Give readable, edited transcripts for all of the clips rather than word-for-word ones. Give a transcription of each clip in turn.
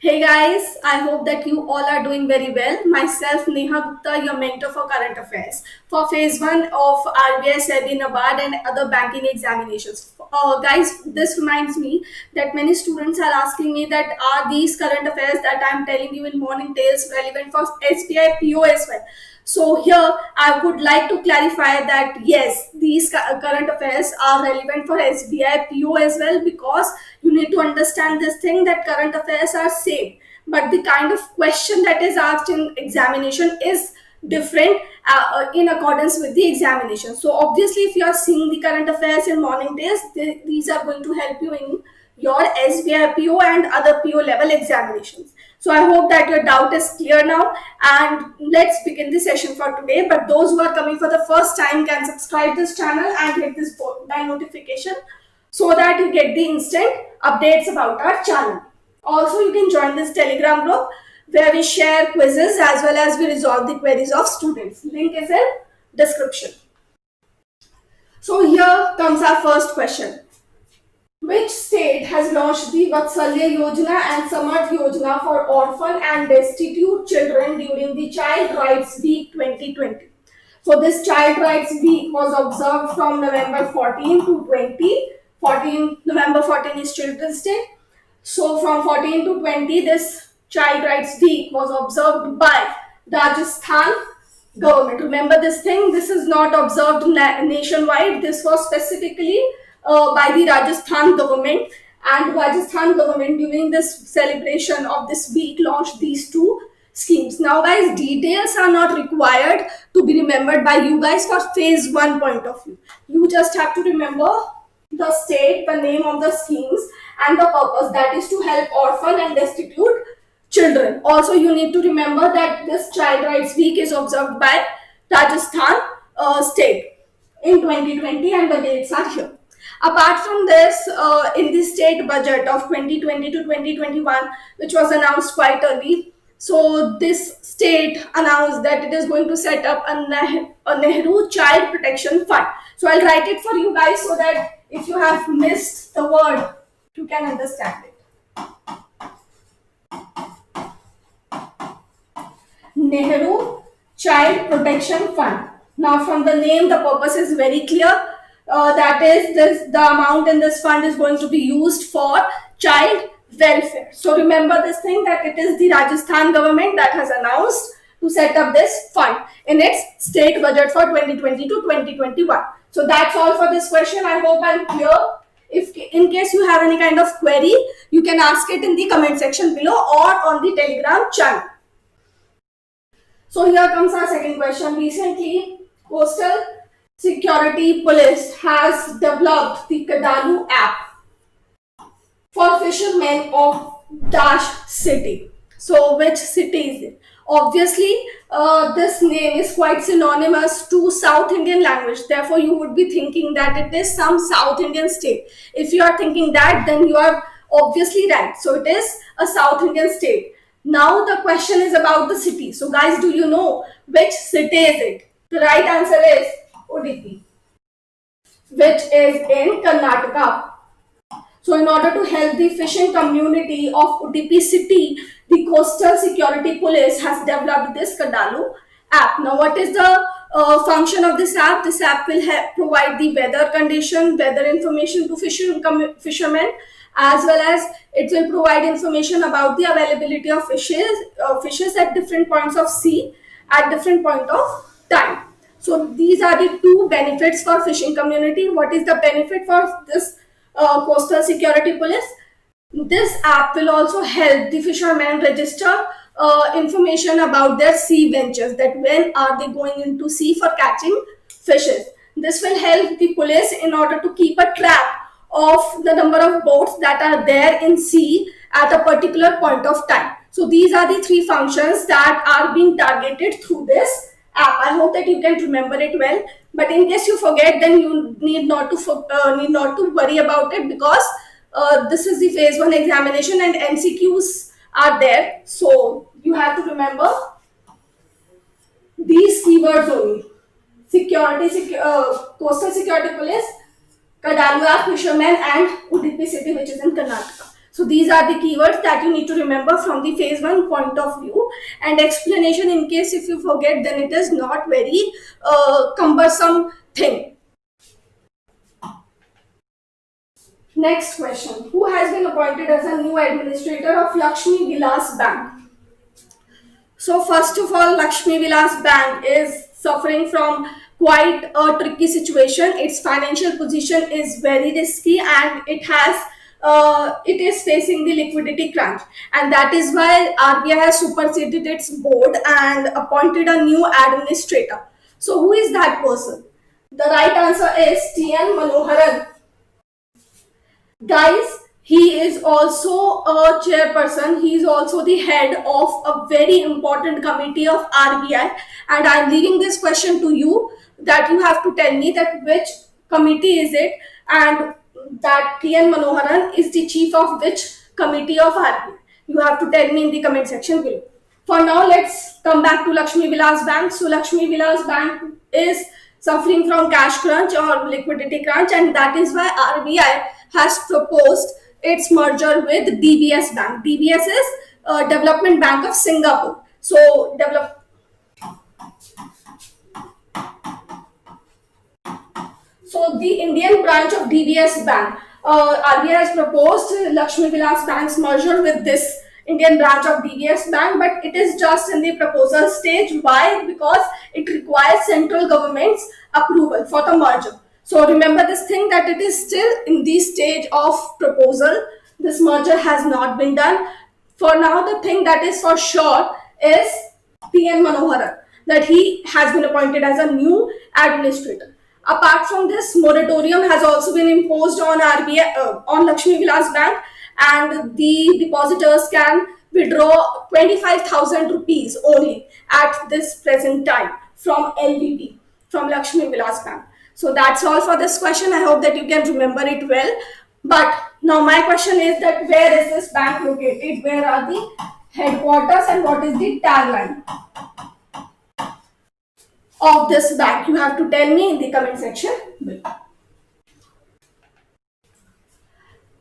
Hey guys, I hope that you all are doing very well. Myself, Neha Gupta, your mentor for current affairs for phase 1 of RBI, SEBI, NABARD and other banking examinations. Guys, this reminds me that many students are asking me that are these current affairs that I'm telling you in morning tales relevant for SBI PO as well. So here I would like to clarify that yes, these current affairs are relevant for SBI PO as well, because you need to understand this thing that current affairs are same, but the kind of question that is asked in examination is different in accordance with the examination. So obviously, if you are seeing the current affairs in morning days, these are going to help you in your SBI PO and other PO level examinations. So I hope that your doubt is clear now, and let's begin the session for today. But those who are coming for the first time can subscribe this channel and hit this bell notification so that you get the instant updates about our channel. Also, you can join this Telegram group where we share quizzes as well as we resolve the queries of students. Link is in description. So here comes our first question. Which state has launched the Vatsalya Yojana and Samarth Yojana for orphan and destitute children during the Child Rights Week 2020? So this Child Rights Week was observed from November 14 to 20. November 14 is Children's Day. So from 14 to 20, this Child Rights Week was observed by Rajasthan government. Remember this thing, this is not observed nationwide. This was specifically by the Rajasthan government, and Rajasthan government during this celebration of this week launched these two schemes. Now guys, details are not required to be remembered by you guys for phase 1 point of view. You just have to remember the state, the name of the schemes and the purpose, that is to help orphan and destitute children. Also, you need to remember that this Child Rights Week is observed by Rajasthan state in 2020 and the dates are here. Apart from this, in the state budget of 2020 to 2021, which was announced quite early, so this state announced that it is going to set up a Nehru Child Protection Fund. So I'll write it for you guys so that if you have missed the word, you can understand it. Nehru Child Protection Fund. Now from the name, the purpose is very clear. That is, the amount in this fund is going to be used for child welfare. So remember this thing, that it is the Rajasthan government that has announced to set up this fund in its state budget for 2020 to 2021. So that's all for this question. I hope I'm clear. If in case you have any kind of query, you can ask it in the comment section below or on the Telegram channel. So here comes our second question. Recently, Coastal Security Police has developed the Kadalu app for fishermen of Dash City. So which city is it? Obviously, this name is quite synonymous to South Indian language. Therefore, you would be thinking that it is some South Indian state. If you are thinking that, then you are obviously right. So it is a South Indian state. Now the question is about the city. So guys, do you know which city is it? The right answer is Udupi, which is in Karnataka. So in order to help the fishing community of Udupi city, the Coastal Security Police has developed this Kadalu app. Now what is the function of this app? This app will provide the weather condition, weather information to fishermen, as well as it will provide information about the availability of fishes at different points of sea at different point of time. So these are the two benefits for fishing community. What is the benefit for this Coastal Security Police? This app will also help the fishermen register information about their sea ventures, that when are they going into sea for catching fishes. This will help the police in order to keep a track of the number of boats that are there in sea at a particular point of time. So these are the three functions that are being targeted through this app. I hope that you can remember it well. But in case you forget, then you need not to worry about it, because this is the phase 1 examination and MCQs are there. So you have to remember these keywords only: Coastal Security Police, Kadalu app, fishermen, and Udupi city, which is in Karnataka. So these are the keywords that you need to remember from the phase 1 point of view. And explanation, in case if you forget, then it is not very cumbersome thing. Next question. Who has been appointed as a new administrator of Lakshmi Vilas Bank? So first of all, Lakshmi Vilas Bank is suffering from quite a tricky situation. Its financial position is very risky, and it is facing the liquidity crunch, and that is why RBI has superseded its board and appointed a new administrator. So who is that person? The right answer is TN Manoharan. Guys, he is also a chairperson. He is also the head of a very important committee of RBI, and I'm leaving this question to you, that you have to tell me that which committee is it, and that TN Manoharan is the chief of which committee of RBI. You have to tell me in the comment section below. For now, let's come back to Lakshmi Vilas Bank. So Lakshmi Vilas Bank is suffering from cash crunch or liquidity crunch, and that is why RBI has proposed its merger with DBS Bank. DBS is Development Bank of Singapore. So the Indian branch of DBS Bank, RBI has proposed Lakshmi Vilas Bank's merger with this Indian branch of DBS Bank, but it is just in the proposal stage. Why? Because it requires central government's approval for the merger. So remember this thing, that it is still in the stage of proposal. This merger has not been done. For now, the thing that is for sure is TN Manoharan, that he has been appointed as a new administrator. Apart from this, moratorium has also been imposed on RBI, on Lakshmi Vilas Bank, and the depositors can withdraw 25,000 rupees only at this present time from LVB, from Lakshmi Vilas Bank. So that's all for this question. I hope that you can remember it well. But now my question is that where is this bank located? Where are the headquarters, and what is the tagline of this bank? You have to tell me in the comment section below.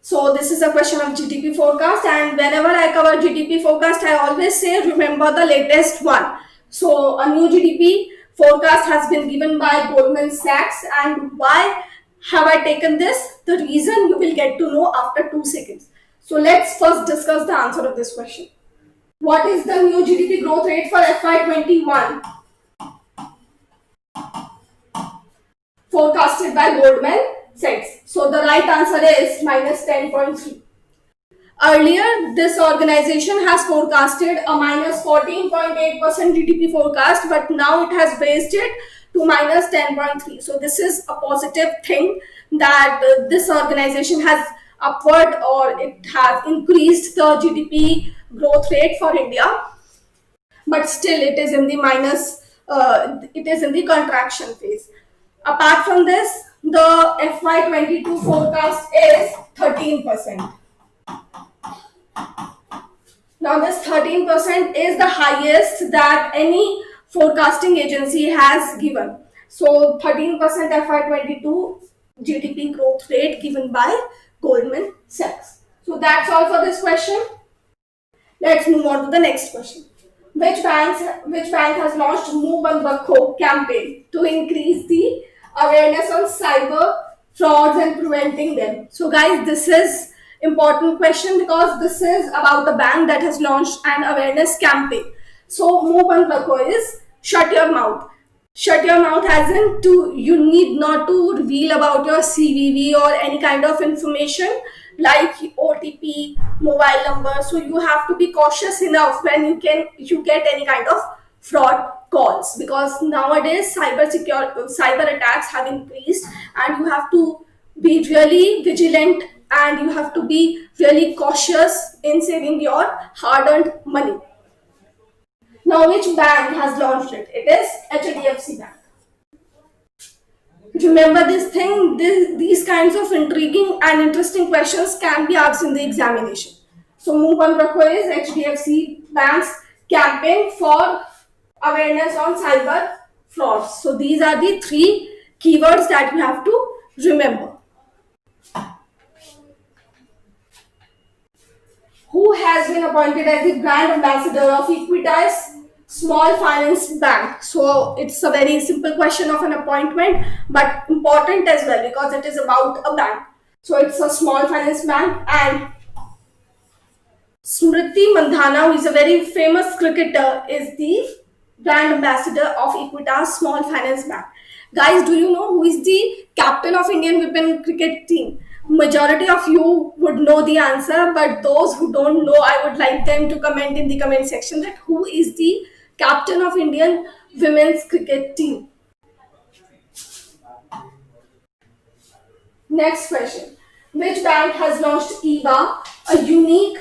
So this is a question of GDP forecast, and whenever I cover GDP forecast, I always say remember the latest one. So a new GDP forecast has been given by Goldman Sachs, and why have I taken this? The reason you will get to know after 2 seconds. So let's first discuss the answer of this question. What is the new GDP growth rate for FY21 forecasted by Goldman Sachs? So the right answer is minus 10.3. Earlier, this organization has forecasted a minus 14.8% GDP forecast, but now it has raised it to minus 10.3. So this is a positive thing, that this organization has upward, or it has increased the GDP growth rate for India, but still it is in the it is in the contraction phase. Apart from this, the FY22 forecast is 13%. Now this 13% is the highest that any forecasting agency has given. So 13% FY22 GDP growth rate given by Goldman Sachs. So that's all for this question. Let's move on to the next question. Which bank has launched Move Band Rakho campaign to increase the awareness on cyber frauds and preventing them? So guys, this is important question, because this is about the bank that has launched an awareness campaign. So Move Band Rakho is shut your mouth. Shut your mouth as in you need not to reveal about your CVV or any kind of information like OTP, mobile number. So you have to be cautious enough when you get any kind of fraud calls, because nowadays cyber attacks have increased, and you have to be really vigilant, and you have to be really cautious in saving your hard-earned money. Now, which bank has launched it? It is HDFC Bank. Remember this thing, these kinds of intriguing and interesting questions can be asked in the examination. So Move Band Rakho is HDFC Bank's campaign for awareness on cyber frauds. So these are the 3 keywords that you have to remember. has been appointed as the brand ambassador of Equitas Small Finance Bank? So it's a very simple question of an appointment, but important as well because it is about a bank. So it's a small finance bank, and Smriti Mandhana, who is a very famous cricketer, is the brand ambassador of Equitas Small Finance Bank. Guys, do you know who is the captain of Indian women cricket team? Majority of you would know the answer, but those who don't know, I would like them to comment in the comment section that who is the captain of Indian women's cricket team. Next question. Which bank has launched EVA, a unique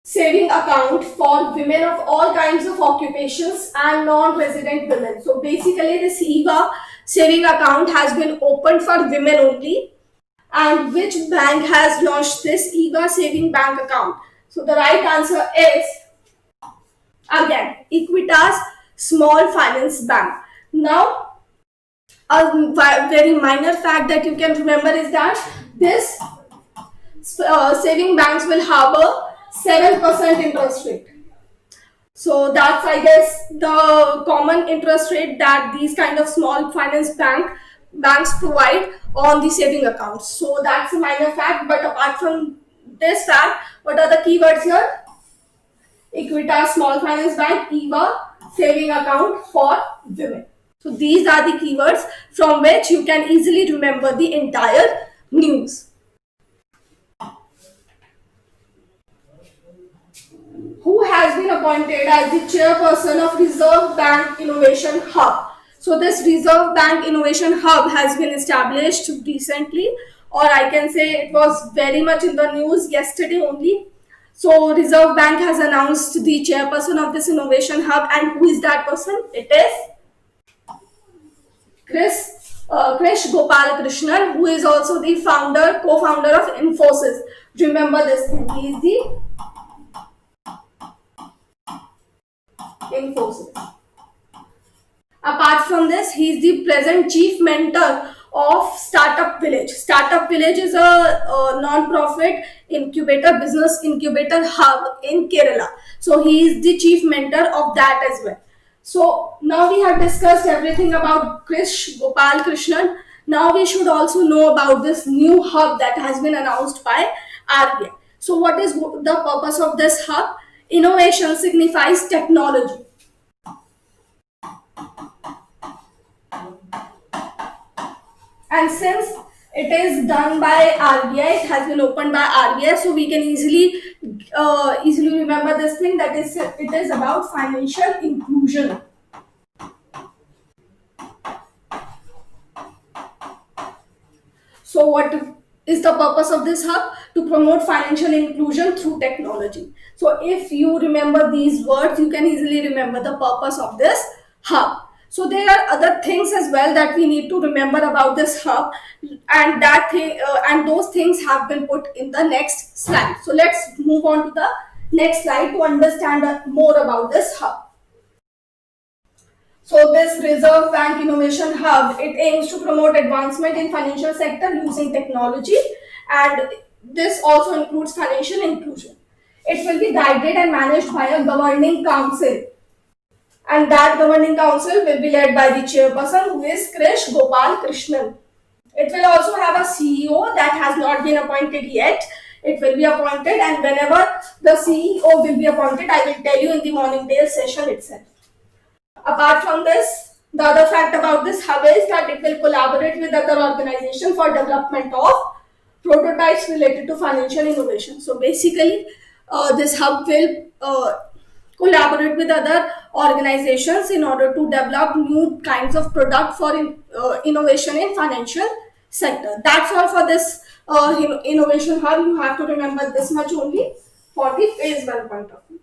saving account for women of all kinds of occupations and non-resident women? So basically this EVA saving account has been opened for women only. And which bank has launched this EVA saving bank account? So the right answer is, again, Equitas Small Finance Bank. Now, a very minor fact that you can remember is that this saving banks will harbor 7% interest rate. So that's, I guess, the common interest rate that these kind of small finance banks provide on the saving accounts. So that's a minor fact. But apart from this fact, what are the keywords here? Equitas Small Finance Bank, EVA saving account for women. So these are the keywords from which you can easily remember the entire news. Who has been appointed as the chairperson of Reserve Bank Innovation Hub? So this Reserve Bank Innovation Hub has been established recently, or I can say it was very much in the news yesterday only. So Reserve Bank has announced the chairperson of this innovation hub, and who is that person? It is Krish Gopal Krishnan, who is also the co-founder of Infosys. Remember this thing, he is the Infosys. Apart from this, he is the present chief mentor of Startup Village. Startup Village is a non-profit business incubator hub in Kerala. So he is the chief mentor of that as well. So now we have discussed everything about Krish Gopal Krishnan. Now we should also know about this new hub that has been announced by RBI. So what is the purpose of this hub? Innovation signifies technology. And since it is done by RBI, it has been opened by RBI, so we can easily remember this thing, that is, it is about financial inclusion. So what is the purpose of this hub? To promote financial inclusion through technology. So if you remember these words, you can easily remember the purpose of this hub. So there are other things as well that we need to remember about this hub, and those things have been put in the next slide. So let's move on to the next slide to understand more about this hub. So this Reserve Bank Innovation Hub, it aims to promote advancement in financial sector using technology, and this also includes financial inclusion. It will be guided and managed by a governing council, and that governing council will be led by the chairperson, who is Krish Gopal Krishnan. It will also have a CEO that has not been appointed yet. It will be appointed, and whenever the CEO will be appointed, I will tell you in the morning day session itself. Apart from this, the other fact about this hub is that it will collaborate with other organizations for development of prototypes related to financial innovation. So basically, this hub will collaborate with other organizations in order to develop new kinds of product for innovation in financial sector. That's all for this innovation hub. You have to remember this much only for the phase 1 point of view.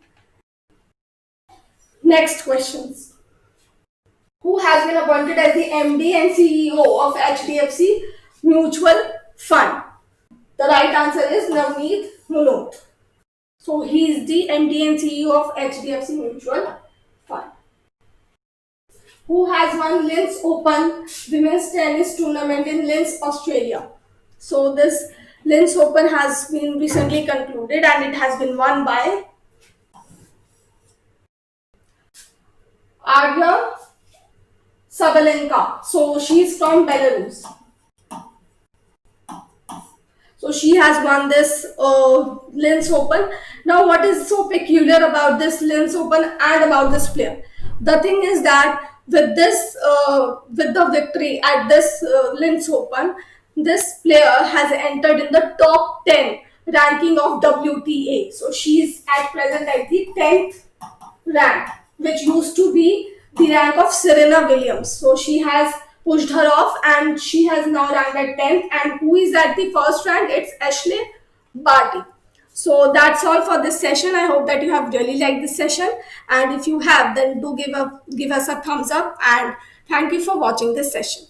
Next questions. Who has been appointed as the MD and CEO of HDFC Mutual Fund? The right answer is Navneet Munot. So he is the MD and CEO of HDFC Mutual Fund. Who has won Linz Open Women's Tennis Tournament in Linz, Australia? So this Linz Open has been recently concluded and it has been won by Arya Sabalenka. So she's from Belarus. So she has won this Linz Open. Now, what is so peculiar about this Linz Open and about this player? The thing is that with the victory at this Linz Open, this player has entered in the top 10 ranking of WTA. So she's at present at the 10th rank, which used to be the rank of Serena Williams. So she has pushed her off and she has now ranked at 10th. And who is at the first rank? It's Ashley Barty. So that's all for this session. I hope that you have really liked this session. And if you have, then do give us a thumbs up. And thank you for watching this session.